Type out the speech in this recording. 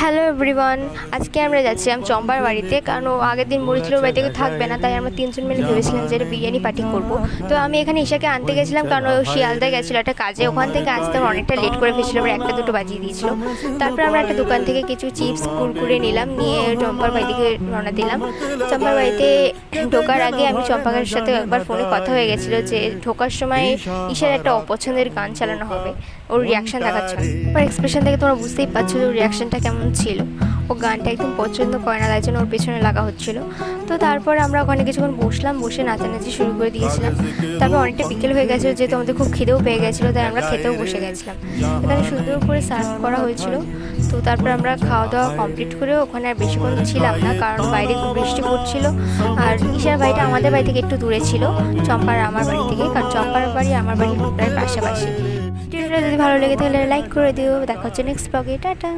Hello everyone, আজকে আমরা যাচ্ছিলাম চম্পার বাড়িতে। কারণ ও আগের দিন মরিচুলোর বাড়িতে কেউ থাকবে না, তাই আমরা তিনজন মিলে ভেবেছিলাম যে একটা বিরিয়ানি পার্টি করবো। তো আমি এখানে ঈশাকে আনতে গেছিলাম, কারণ ও শিয়ালদায় গেছিলো একটা কাজে। ওখান থেকে আসতে অনেকটা লেট করে ফেলেছিল, আবার একটা দুটো বাজিয়ে দিয়েছিল। তারপর আমরা একটা দোকান থেকে কিছু চিপস কুরকুরে নিলাম, নিয়ে চম্পার বাড়ি থেকে রওনা দিলাম। চম্পার বাড়িতে ঢোকার আগে আমি চম্পাকার সাথে একবার ফোনে কথা হয়ে গেছিলো যে ঢোকার সময় ঈশার একটা অপছন্দের গান চালানো হবে। ওর রিয়াকশান দেখাচ্ছ, ওর এক্সপ্রেশন থেকে তোমরা বুঝতেই পারছো যে ওর রিয়াকশানটা কেমন ছিল। ও গানটা একদম পছন্দ করে না, তাই জন্য ওর পেছনে লাগা হচ্ছিলো। তো তারপর আমরা ওখানে কিছুক্ষণ বসলাম, বসে নাচানাচি শুরু করে দিয়েছিলাম। তারপর অনেকটা বিকেল হয়ে গেছিলো, যেহেতু আমাদের খুব খিদেও পেয়ে গেছিলো, তাই আমরা খেতেও বসে গেছিলাম। এখানে সুন্দর করে সার্ভ করা হয়েছিল। তো তারপর আমরা খাওয়া দাওয়া কমপ্লিট করে ওখানে আর বেশিক্ষণ ছিলাম না, কারণ বাইরে খুব বৃষ্টি পড়ছিল। আর ঈশার বাড়িটা আমাদের বাড়ি থেকে একটু দূরে ছিল, চম্পার আমার বাড়ি থেকে, কারণ চম্পার বাড়ি আমার বাড়ি প্রায় পাশাপাশি। ভিডিওটা যদি ভালো লেগে তাহলে লাইক করে দিও। দেখা হচ্ছে নেক্সট ব্লগে। টাটা।